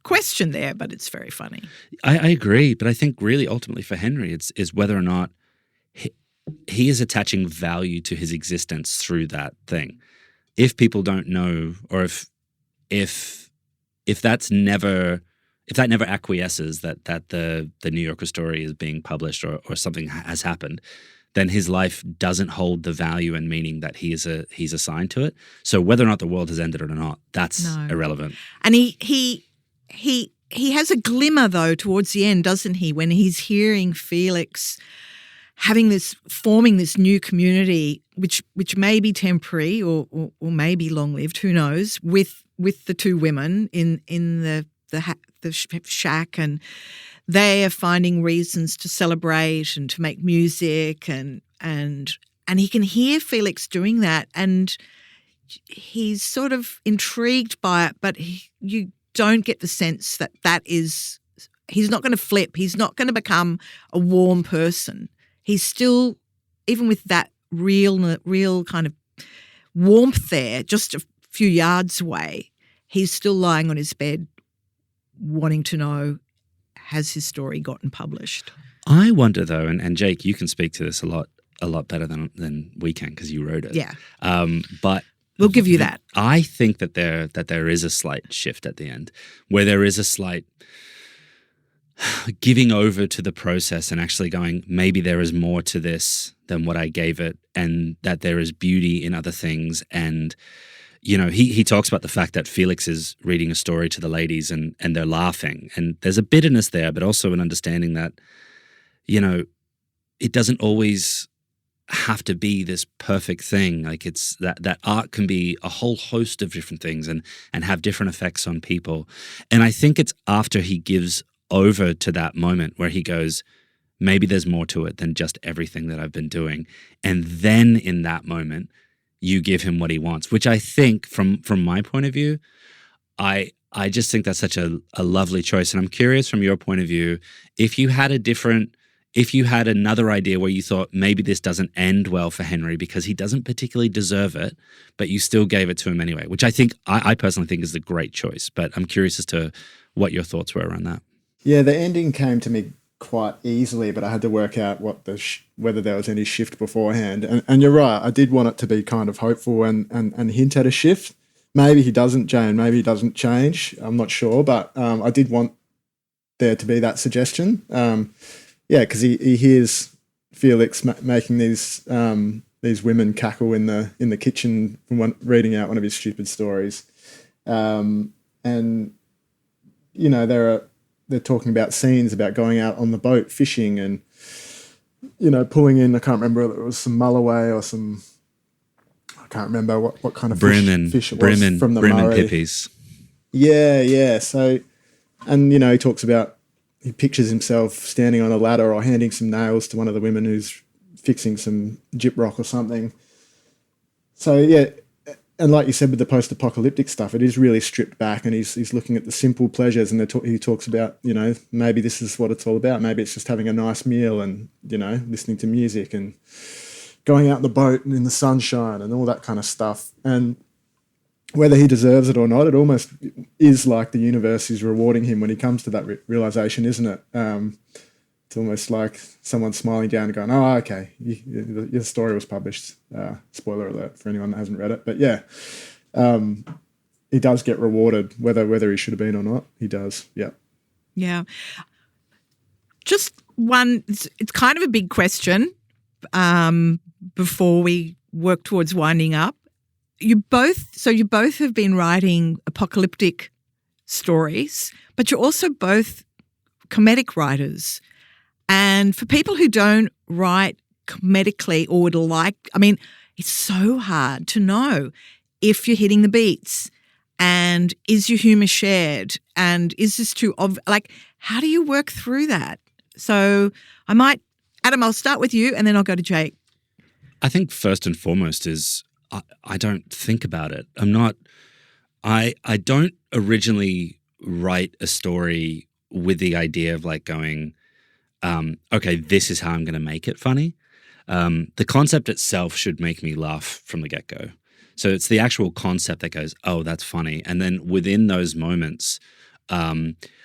question there, but it's very funny. I agree, but I think really ultimately for Henry, is whether or not he is attaching value to his existence through that thing. If people don't know, or if that never acquiesces that the New Yorker story is being published or something has happened, then his life doesn't hold the value and meaning that he's assigned to it. So whether or not the world has ended or not, that's irrelevant. And he has a glimmer though towards the end, doesn't he? When he's hearing Felix forming this new community, which may be temporary or may be long lived, who knows? With the two women in the shack, and they are finding reasons to celebrate and to make music, and he can hear Felix doing that, and he's sort of intrigued by it, but you don't get the sense that is, he's not going to flip. He's not going to become a warm person. He's still, even with that real kind of warmth there, just a few yards away, he's still lying on his bed wanting to know, has his story gotten published? I wonder though, and Jake, you can speak to this a lot better than we can because you wrote it. Yeah. But we'll give you that. I think that there is a slight shift at the end, where there is a slight giving over to the process and actually going, maybe there is more to this than what I gave it, and that there is beauty in other things. And, you know, he talks about the fact that Felix is reading a story to the ladies and they're laughing. And there's a bitterness there, but also an understanding that, you know, it doesn't always have to be this perfect thing. Like it's that art can be a whole host of different things and have different effects on people. And I think it's after he gives over to that moment where he goes, maybe there's more to it than just everything that I've been doing. And then in that moment, you give him what he wants, which I think from my point of view, I just think that's such a lovely choice. And I'm curious from your point of view, if you had another idea where you thought maybe this doesn't end well for Henry because he doesn't particularly deserve it, but you still gave it to him anyway, which I personally think is the great choice. But I'm curious as to what your thoughts were around that. Yeah, the ending came to me quite easily, but I had to work out what whether there was any shift beforehand. And you're right, I did want it to be kind of hopeful and hint at a shift. Maybe he doesn't, Jane, maybe he doesn't change. I'm not sure, but I did want there to be that suggestion. Because he hears Felix making these women cackle in the kitchen from reading out one of his stupid stories. And, you know, they're talking about scenes about going out on the boat fishing and, you know, pulling in, I can't remember whether it was some mulloway or some, I can't remember what kind of fish it was from the Bream Murray. and pippies. Yeah. So, and, you know, he pictures himself standing on a ladder or handing some nails to one of the women who's fixing some gyprock or something. So, yeah, and like you said with the post-apocalyptic stuff, it is really stripped back, and he's looking at the simple pleasures, and he talks about, you know, maybe this is what it's all about. Maybe it's just having a nice meal and, you know, listening to music and going out in the boat and in the sunshine and all that kind of stuff. And whether he deserves it or not, it almost is like the universe is rewarding him when he comes to that realization, isn't it? It's almost like someone smiling down and going, oh, okay, your story was published. Spoiler alert for anyone that hasn't read it. But yeah, he does get rewarded, whether he should have been or not. He does, yeah. Yeah. Just one, it's kind of a big question before we work towards winding up. You both have been writing apocalyptic stories, but you're also both comedic writers. And for people who don't write comedically or would like, I mean, it's so hard to know if you're hitting the beats and is your humour shared and is this too like, how do you work through that? So Adam, I'll start with you and then I'll go to Jake. I think first and foremost is I don't think about it. I don't originally write a story with the idea of like going, okay, this is how I'm going to make it funny. The concept itself should make me laugh from the get-go. So it's the actual concept that goes, oh, that's funny. And then within those moments,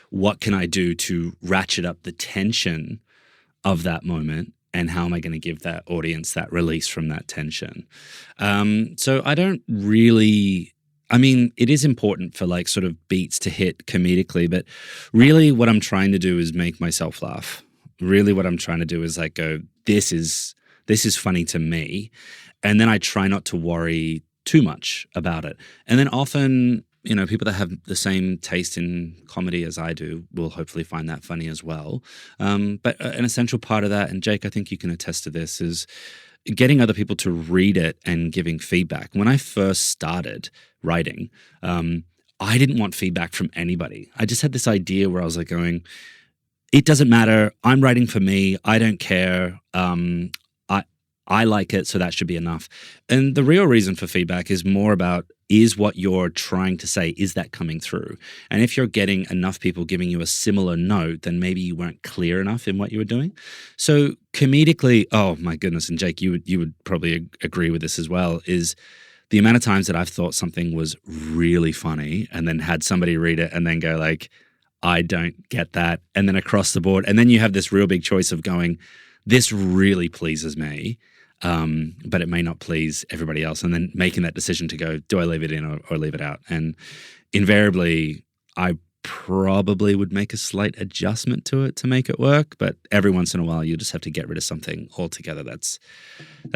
what can I do to ratchet up the tension of that moment? And how am I going to give that audience that release from that tension? So I don't really, I mean, it is important for like sort of beats to hit comedically, but really what I'm trying to do is make myself laugh. Really what I'm trying to do is like go, this is This is funny to me. And then I try not to worry too much about it. And then often, you know, people that have the same taste in comedy as I do will hopefully find that funny as well. But an essential part of that, and Jake, I think you can attest to this, is getting other people to read it and giving feedback. When I first started writing, I didn't want feedback from anybody. I just had this idea where I was like going, it doesn't matter. I'm writing for me. I don't care. I like it, so that should be enough. And the real reason for feedback is more about, is what you're trying to say, is that coming through? And if you're getting enough people giving you a similar note, then maybe you weren't clear enough in what you were doing. So comedically, oh my goodness, and Jake, you would probably agree with this as well, is the amount of times that I've thought something was really funny and then had somebody read it and then go like, I don't get that. And then across the board, and then you have this real big choice of going, this really pleases me. But it may not please everybody else. And then making that decision to go, do I leave it in or leave it out? And invariably, I probably would make a slight adjustment to it to make it work. But every once in a while, you just have to get rid of something altogether. That's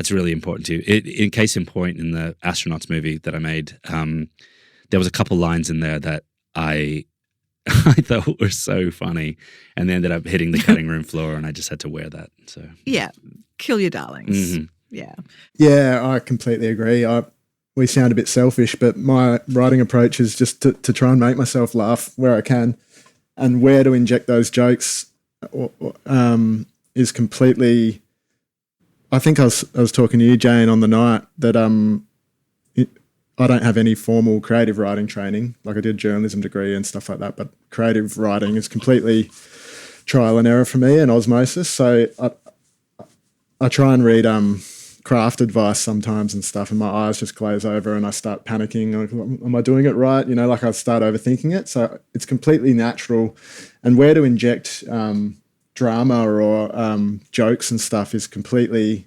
really important to you. In case in point, in the Astronauts movie that I made, there was a couple lines in there that I thought were so funny, and they ended up hitting the cutting room floor, and I just had to wear that. So yeah, kill your darlings. Mm-hmm. Yeah, I completely agree. We sound a bit selfish, but my writing approach is just to try and make myself laugh where I can, and where to inject those jokes is completely. I think I was talking to you, Jane, on the night that I don't have any formal creative writing training. Like, I did a journalism degree and stuff like that, but creative writing is completely trial and error for me and osmosis. So I try and read craft advice sometimes and stuff, and my eyes just glaze over and I start panicking. Like, am I doing it right? You know, like I start overthinking it. So it's completely natural. And where to inject drama or jokes and stuff is completely,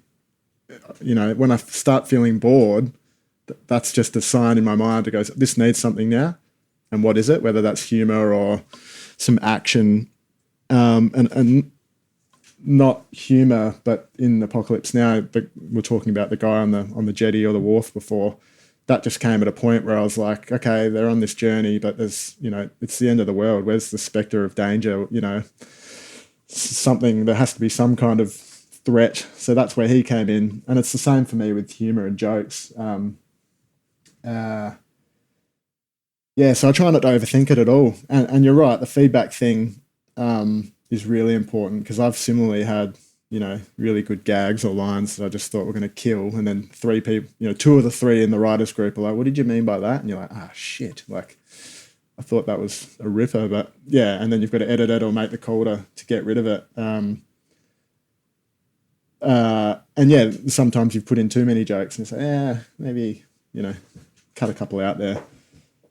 you know, when I start feeling bored, that's just a sign in my mind to go, this needs something now. And what is it? Whether that's humor or some action, and not humor, but in Apocalypse Now, we're talking about the guy on the jetty or the wharf before. That just came at a point where I was like, okay, they're on this journey, but there's, you know, it's the end of the world. Where's the spectre of danger? You know, there has to be some kind of threat. So that's where he came in. And it's the same for me with humor and jokes. So I try not to overthink it at all. And you're right, the feedback thing is really important, because I've similarly had, you know, really good gags or lines that I just thought were going to kill. And then three people, you know, two of the three in the writers group are like, what did you mean by that? And you're like, shit. Like, I thought that was a ripper, but yeah. And then you've got to edit it or make the call to get rid of it. And yeah, sometimes you've put in too many jokes and say, maybe, you know, cut a couple out there.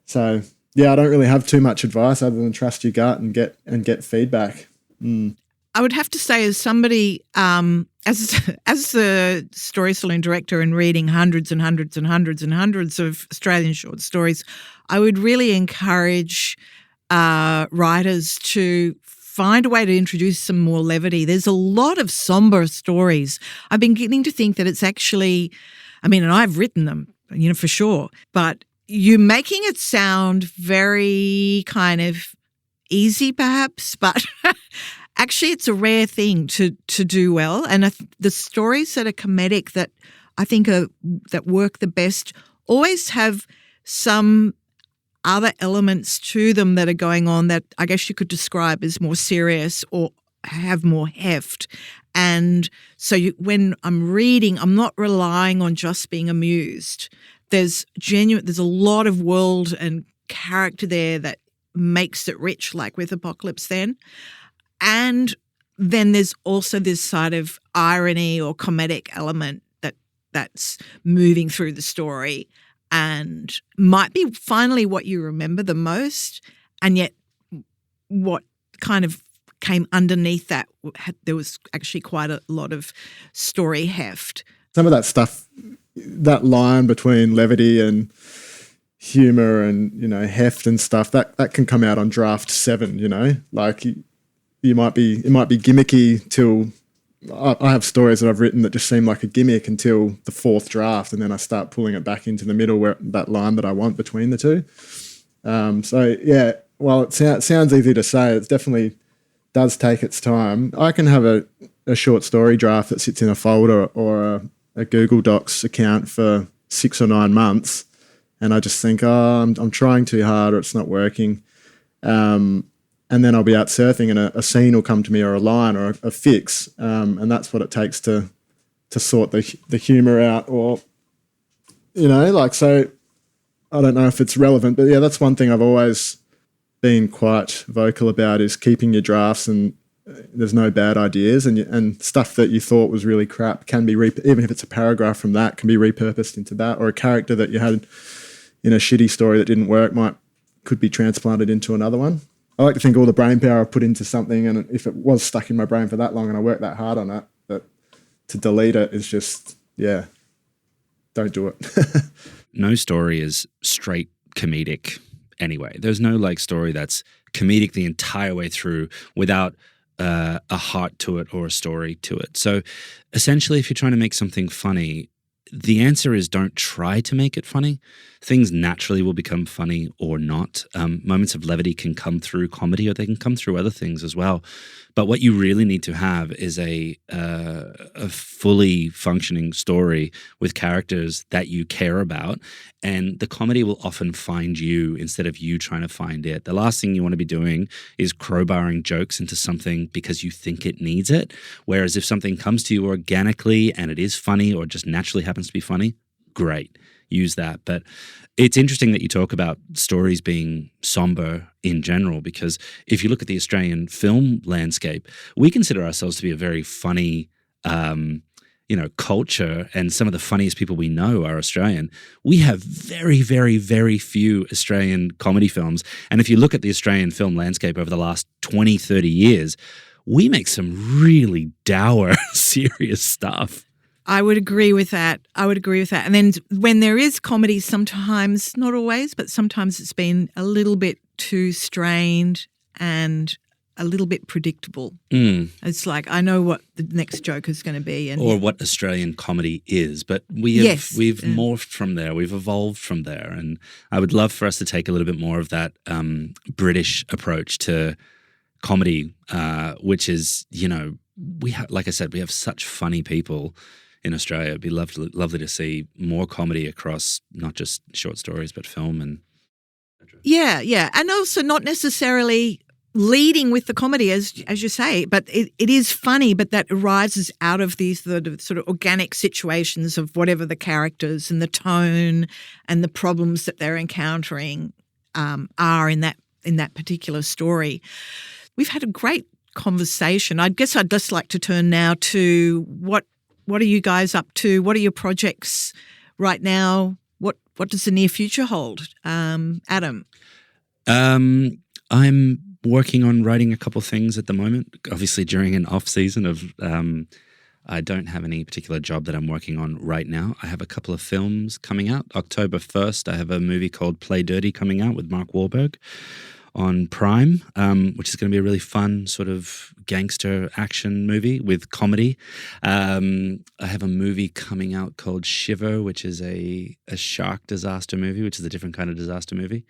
So yeah, I don't really have too much advice other than trust your gut and get feedback. I would have to say, as somebody, as the Story Saloon director and reading hundreds and hundreds and hundreds and hundreds of Australian short stories, I would really encourage writers to find a way to introduce some more levity. There's a lot of somber stories. I've been beginning to think that it's actually, I mean, and I've written them, you know, for sure, but you're making it sound very kind of easy perhaps, but actually it's a rare thing to do well. And the stories that are comedic that I think that work the best always have some other elements to them that are going on that I guess you could describe as more serious or have more heft. And so when I'm reading, I'm not relying on just being amused. There's a lot of world and character there that makes it rich, like with Apocalypse Then. And then there's also this side of irony or comedic element that's moving through the story and might be finally what you remember the most, and yet what kind of came underneath that, there was actually quite a lot of story heft. Some of that stuff, that line between levity and humor and, you know, heft and stuff, that can come out on draft 7, you know, like it might be gimmicky till I have stories that I've written that just seem like a gimmick until the fourth draft, and then I start pulling it back into the middle where that line that I want between the two. So yeah, while it sounds easy to say, it definitely does take its time. I can have a short story draft that sits in a folder or a Google Docs account for 6 or 9 months, and I just think, I'm trying too hard, or it's not working. And then I'll be out surfing, and a scene will come to me, or a line, or a fix, and that's what it takes to sort the humour out, or so. I don't know if it's relevant, but yeah, that's one thing I've always been quite vocal about, is keeping your drafts, and there's no bad ideas, and stuff that you thought was really crap can be even if it's a paragraph from that, can be repurposed into that, or a character that you had in a shitty story that didn't work could be transplanted into another one. I like to think all the brain power I put into something, and if it was stuck in my brain for that long and I worked that hard on it, that to delete it is just, yeah, don't do it. No story is straight comedic anyway. There's no story that's comedic the entire way through without a heart to it or a story to it. So essentially, if you're trying to make something funny, the answer is don't try to make it funny. Things naturally will become funny or not. Moments of levity can come through comedy, or they can come through other things as well. But what you really need to have is a fully functioning story with characters that you care about, and the comedy will often find you instead of you trying to find it. The last thing you want to be doing is crowbarring jokes into something because you think it needs it. Whereas if something comes to you organically and it is funny, or just naturally happens to be funny, great. Use that. But it's interesting that you talk about stories being somber in general, because if you look at the Australian film landscape, we consider ourselves to be a very funny, culture, and some of the funniest people we know are Australian. We have very, very, very few Australian comedy films. And if you look at the Australian film landscape over the last 20, 30 years, we make some really dour, serious stuff. I would agree with that. And then when there is comedy, sometimes, not always, but sometimes it's been a little bit too strained and a little bit predictable. It's like, I know what the next joke is going to be. Or what Australian comedy is. But we've morphed from there. We've evolved from there. And I would love for us to take a little bit more of that British approach to comedy, which is, like I said, we have such funny people in Australia. It'd be lovely to see more comedy across not just short stories, but film and. Yeah. And also not necessarily leading with the comedy, as you say, but it is funny, but that arises out of these sort of organic situations of whatever the characters and the tone and the problems that they're encountering are in that particular story. We've had a great conversation. I guess I'd just like to turn now to what are you guys up to? What are your projects right now? What does the near future hold? Adam? I'm working on writing a couple things at the moment, obviously during an off season of I don't have any particular job that I'm working on right now. I have a couple of films coming out. October 1st, I have a movie called Play Dirty coming out with Mark Wahlberg on Prime, which is going to be a really fun sort of gangster action movie with comedy. I have a movie coming out called Shiver, which is a shark disaster movie, which is a different kind of disaster movie.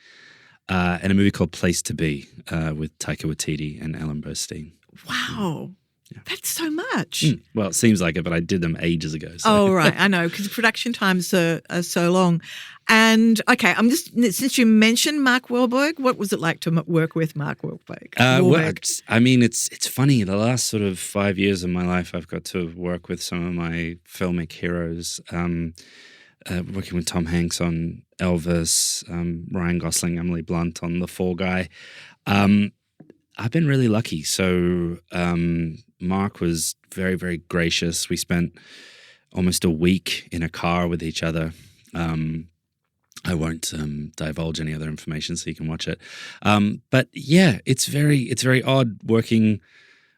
And a movie called Place to Be with Taika Waititi and Ellen Burstyn. Wow. Yeah. That's so much. Well, it seems like it, but I did them ages ago. So. Oh, right. I know, because production times are so long. And, okay, since you mentioned Mark Wahlberg, what was it like to work with Mark Wahlberg? It's funny. The last sort of 5 years of my life, I've got to work with some of my filmic heroes. Working with Tom Hanks on Elvis, Ryan Gosling, Emily Blunt on The Fall Guy. I've been really lucky. So Mark was very, very gracious. We spent almost a week in a car with each other. I won't divulge any other information so you can watch it. But yeah, it's very odd working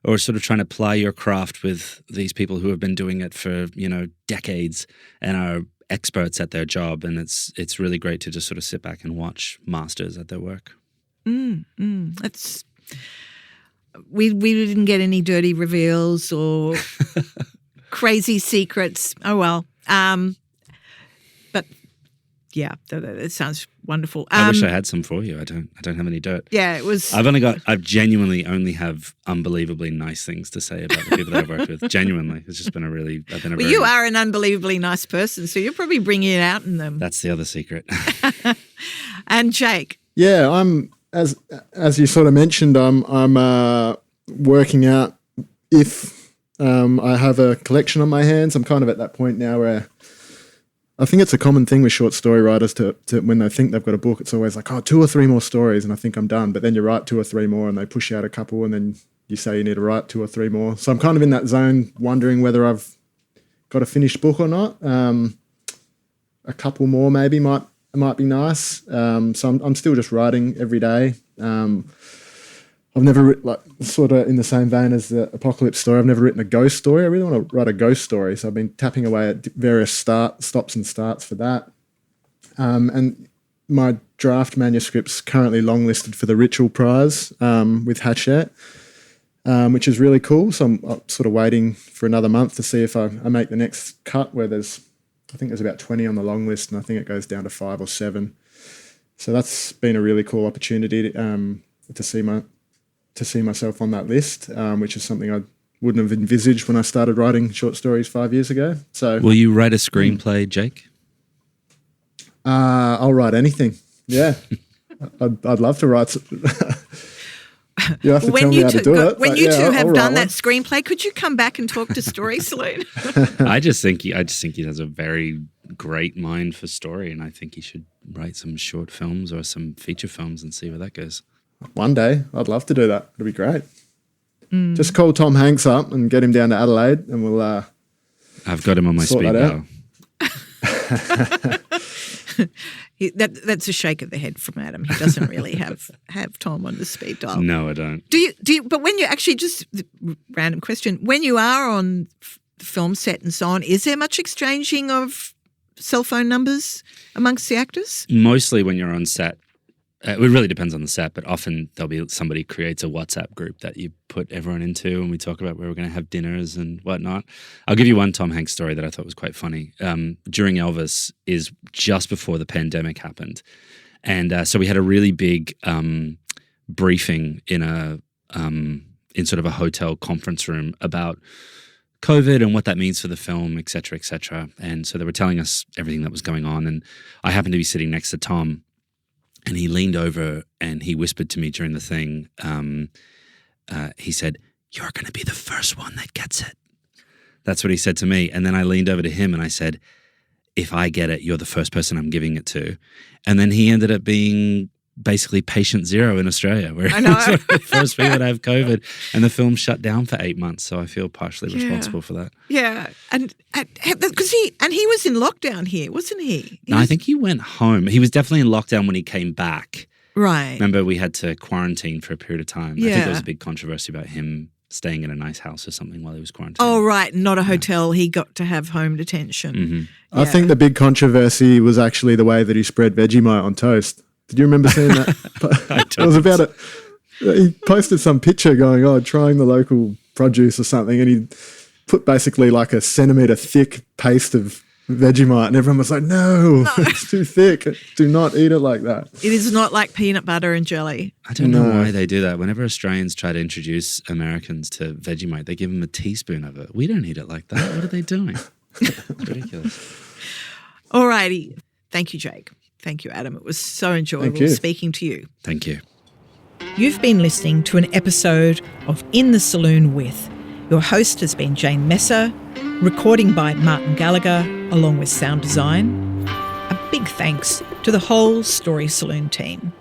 or sort of trying to ply your craft with these people who have been doing it for, decades and are experts at their job. And it's really great to just sort of sit back and watch masters at their work. we didn't get any dirty reveals or crazy secrets. Oh, well. But, yeah, that sounds wonderful. I wish I had some for you. I don't have any dirt. Yeah, it was. I've genuinely only have unbelievably nice things to say about the people that I've worked with. Genuinely. It's just been you are an unbelievably nice person, so you're probably bringing it out in them. That's the other secret. And Jake. Yeah, I'm, as you sort of mentioned, I'm working out if I have a collection on my hands. I'm kind of at that point now where I think it's a common thing with short story writers to when they think they've got a book, it's always like, 2 or 3 more stories and I think I'm done. But then you write 2 or 3 more and they push out a couple and then you say you need to write 2 or 3 more. So I'm kind of in that zone wondering whether I've got a finished book or not. A couple more maybe might be nice. So I'm still just writing every day. I've never written, sort of in the same vein as the apocalypse story, I've never written a ghost story. I really want to write a ghost story. So I've been tapping away at various stops and starts for that. And my draft manuscript's currently longlisted for the Ritual Prize with Hachette, which is really cool. So I'm sort of waiting for another month to see if I make the next cut where I think there's about 20 on the long list and I think it goes down to 5 or 7. So that's been a really cool opportunity to see myself on that list, which is something I wouldn't have envisaged when I started writing short stories 5 years ago. So, will you write a screenplay, Jake? I'll write anything. Yeah, I'd love to write. You have to tell me how to do it. When you two have done that screenplay, could you come back and talk to Story Saloon? I just think he has a very great mind for story, and I think he should write some short films or some feature films and see where that goes. One day, I'd love to do that. It'd be great. Just call Tom Hanks up and get him down to Adelaide and we'll I've got him on my speed dial. That's a shake of the head from Adam. He doesn't really have Tom on the speed dial. No, I don't. Do you? But when you actually, just random question, when you are on the film set and so on, is there much exchanging of cell phone numbers amongst the actors? Mostly when you're on set. It really depends on the set, but often there'll be somebody creates a WhatsApp group that you put everyone into and we talk about where we're going to have dinners and whatnot. I'll give you one Tom Hanks story that I thought was quite funny. During Elvis is just before the pandemic happened. And so we had a really big briefing in sort of a hotel conference room about COVID and what that means for the film, et cetera, et cetera. And so they were telling us everything that was going on. And I happened to be sitting next to Tom. And he leaned over and he whispered to me during the thing, he said, "You're going to be the first one that gets it." That's what he said to me. And then I leaned over to him and I said, "If I get it, you're the first person I'm giving it to." And then he ended up being basically patient zero in Australia, where he was one of the first people to have COVID, and the film shut down for 8 months. So I feel partially responsible for that. Yeah, and because he was in lockdown here, wasn't he? No, I think he went home. He was definitely in lockdown when he came back. Right. Remember, we had to quarantine for a period of time. Yeah. I think there was a big controversy about him staying in a nice house or something while he was quarantined. Oh, right. Not a hotel. He got to have home detention. Mm-hmm. Yeah. I think the big controversy was actually the way that he spread Vegemite on toast. Did you remember seeing that? It was about it. He posted some picture going, trying the local produce or something, and he put basically like a centimetre thick paste of Vegemite, and everyone was like, no, it's too thick. Do not eat it like that. It is not like peanut butter and jelly. I don't know why they do that. Whenever Australians try to introduce Americans to Vegemite, they give them a teaspoon of it. We don't eat it like that. What are they doing? It's ridiculous. All righty. Thank you, Jake. Thank you, Adam. It was so enjoyable speaking to you. Thank you. You've been listening to an episode of In the Saloon with. Your host has been Jane Messer, recording by Martin Gallagher, along with sound design. A big thanks to the whole Story Saloon team.